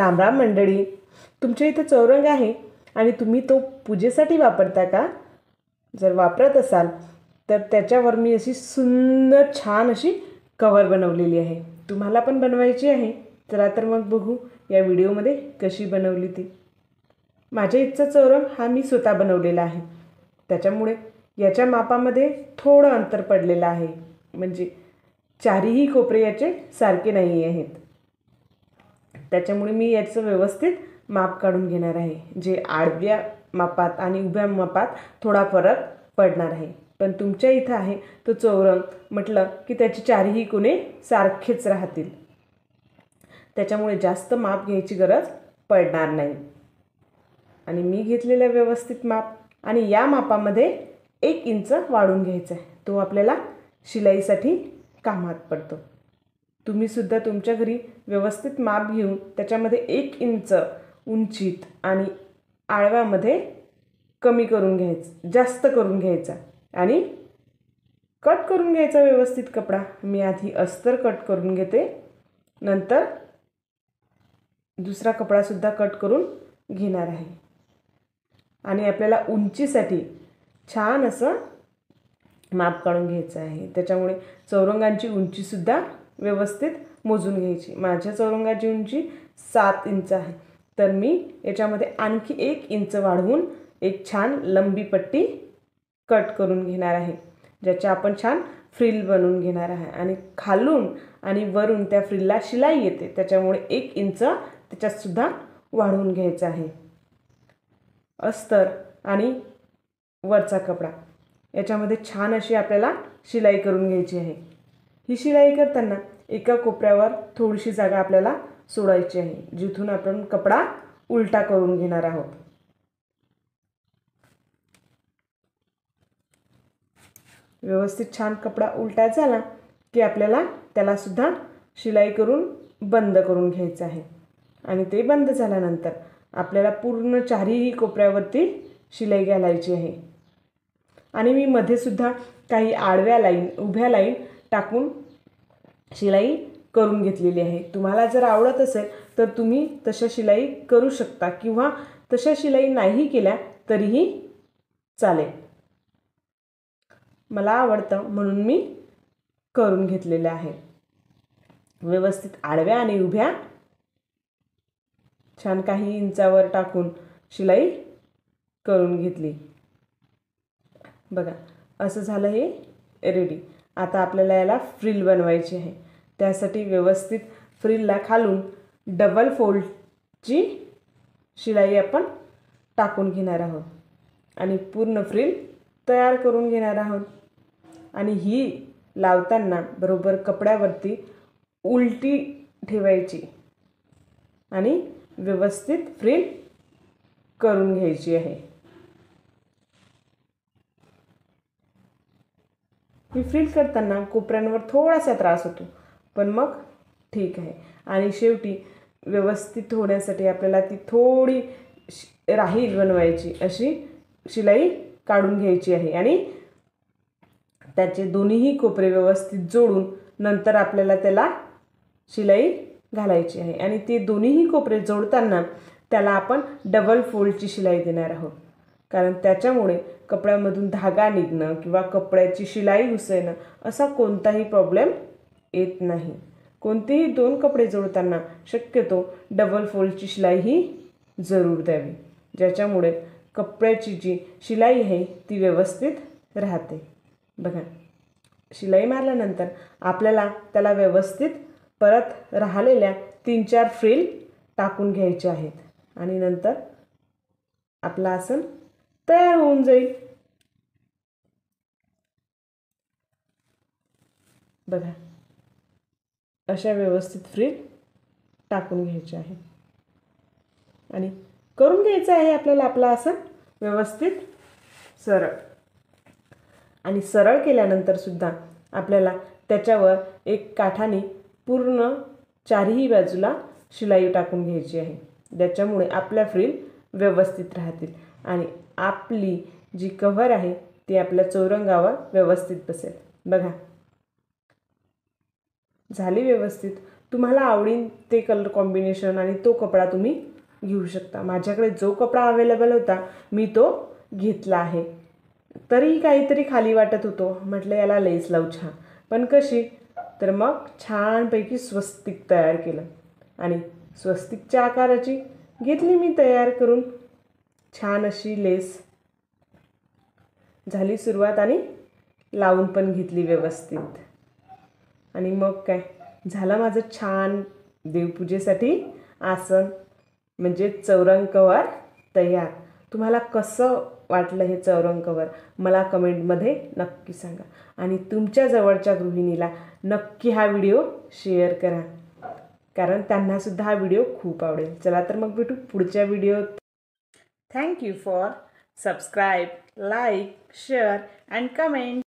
राम राम मंडळी. तुमच्या इथे चौरंग आहे आणि तुम्ही तो पूजेसाठी वापरता का? जर वापरत असाल तर त्याच्यावर मी अशी सुंदर छान अशी कवर बनवलेली आहे. तुम्हाला पण बनवायची आहे. चला तर मग बघू या व्हिडिओमध्ये कशी बनवली ती. माझ्या इथचा चौरंग हा मी स्वतः बनवलेला आहे. त्याच्यामुळे याच्या मापामध्ये थोडं अंतर पडलेलं आहे. म्हणजे चारही कोपरे याचे सारखे नाही आहेत. त्याच्यामुळे मी याचं व्यवस्थित माप काढून घेणार आहे. जे आडव्या मापात आणि उभ्या मापात थोडा फरक पडणार आहे. पण तुमच्या इथं आहे तो चौरंग म्हटलं की त्याचे चारही कोने सारखेच राहतील. त्याच्यामुळे जास्त माप घ्यायची गरज पडणार नाही. आणि मी घेतलेलं व्यवस्थित माप आणि या मापामध्ये 1 इंच वाढून घ्यायचा आहे. तो आपल्याला शिलाईसाठी कामात पडतो. तुम्हीसुद्धा तुमच्या घरी व्यवस्थित माप घेऊन त्याच्यामध्ये 1 इंच उंचीत आणि आळव्यामध्ये कमी करून घ्यायचं, जास्त करून घ्यायचा आणि कट करून घ्यायचा व्यवस्थित कपडा. मी आधी अस्तर कट करून घेते, नंतर दुसरा कपडासुद्धा कट करून घेणार आहे. आणि आपल्याला उंचीसाठी छान असं माप काढून घ्यायचं आहे. त्याच्यामुळे चौरंगांची उंचीसुद्धा व्यवस्थित मोजून घ्यायची. माझ्या चौरंगाची उंची 7 इंच आहे. तर मी याच्यामध्ये आणखी 1 इंच वाढवून एक छान लंबी पट्टी कट करून घेणार आहे, ज्याच्या आपण छान फ्रिल बनवून घेणार आहे. आणि खालून आणि वरून त्या फ्रिलला शिलाई येते, त्याच्यामुळे 1 इंच त्याच्यातसुद्धा वाढवून घ्यायचं आहे. अस्तर आणि वरचा कपडा याच्यामध्ये छान अशी आपल्याला शिलाई करून घ्यायची आहे. ही शिलाई करताना एका कोपऱ्यावर थोडीशी जागा आपल्याला सोडायची आहे, जिथून आपण कपडा उलटा करून घेणार आहोत. व्यवस्थित छान कपडा उलटा झाला की आपल्याला त्यालासुद्धा शिलाई करून बंद करून घ्यायचं आहे. आणि ते बंद झाल्यानंतर आपल्याला पूर्ण चारही कोपऱ्यावरती शिलाई घालायची आहे. आणि मी मध्येसुद्धा काही आडव्या लाईन, उभ्या लाईन टाकून शिलाई करून घेतलेली आहे. तुम्हाला जर आवडत असेल तर तुम्ही तशा शिलाई करू शकता किंवा तशा शिलाई नाही केल्या तरीही चालेल. मला आवडतं म्हणून मी करून घेतलेलं आहे. व्यवस्थित आडव्या आणि उभ्या छान काही इंचावर टाकून शिलाई करून घेतली. बघा असं झालं हे रेडी. आता आपल्याला याला फ्रिल बनवायची आहे. त्यासाठी व्यवस्थित फ्रिलला खालून डबल फोल्डची शिलाई आपण टाकून घेणार आहोत आणि पूर्ण फ्रिल तयार करून घेणार आहोत. आणि ही लावताना बरोबर कपड्यावरती उलटी ठेवायची आणि व्यवस्थित फ्रिल करून घ्यायची आहे. ही फ्रिल करताना कोपऱ्यांवर थोडासा त्रास होतो, पण मग ठीक आहे. आणि शेवटी व्यवस्थित होण्यासाठी आपल्याला ती थोडी राहील बनवायची अशी शिलाई काढून घ्यायची आहे. आणि त्याचे दोन्हीही कोपरे व्यवस्थित जोडून नंतर आपल्याला त्याला शिलाई घालायची आहे. आणि ते दोन्हीही कोपरे जोडताना त्याला आपण डबल फोल्डची शिलाई देणार आहोत, कारण त्याच्यामुळे कपड्यामधून धागा निघणं किंवा कपड्याची शिलाई घुसणं असा कोणताही प्रॉब्लेम येत नाही. कोणतेही 2 कपडे जोडताना शक्यतो डबल फोल्डची शिलाई ही जरूर द्यावी, ज्याच्यामुळे कपड्याची जी शिलाई आहे ती व्यवस्थित राहते. बघा शिलाई मारल्यानंतर आपल्याला त्याला व्यवस्थित परत राहिलेल्या 3-4 फ्रिल टाकून घ्यायचे आहेत आणि नंतर आपला आसन तयार होऊन जाईल. बघा अशा व्यवस्थित फ्रिल टाकून घ्यायचे आहे आणि करून घ्यायचं आहे आपल्याला आपला आसन व्यवस्थित सरळ. आणि सरळ केल्यानंतर सुद्धा आपल्याला त्याच्यावर एक काठाने पूर्ण चारही बाजूला शिलाई टाकून घ्यायची आहे, ज्याच्यामुळे आपल्या फ्रिल व्यवस्थित राहतील आणि आपली जी कव्हर आहे ती आपल्या चौरंगावर व्यवस्थित बसेल. बघा झाली व्यवस्थित. तुम्हाला आवडीन ते कलर कॉम्बिनेशन आणि तो कपडा तुम्ही घेऊ शकता. माझ्याकडे जो कपडा अवेलेबल होता मी तो घेतला आहे. तरीही काहीतरी खाली वाटत होतो. म्हटलं याला लेस लावू छान, पण कशी, तर मग छानपैकी स्वस्तिक तयार केलं आणि स्वस्तिकच्या आकाराची घेतली मी तयार करून छान अशी लेस. झाली सुरुवात आणि लावून पण घेतली व्यवस्थित. आणि मग काय झालं माझं छान देवपूजेसाठी आसन म्हणजे चौरंग कवर तयार. तुम्हाला कसं वाटलं हे चौरंग कवर मला कमेंटमध्ये नक्की सांगा आणि तुमच्या जवळच्या गृहिणीला नक्की हा व्हिडिओ शेअर करा, कारण त्यांनासुद्धा हा व्हिडिओ खूप आवडेल. चला तर मग भेटू पुढच्या व्हिडिओत. Thank you for subscribe, like, share and comment.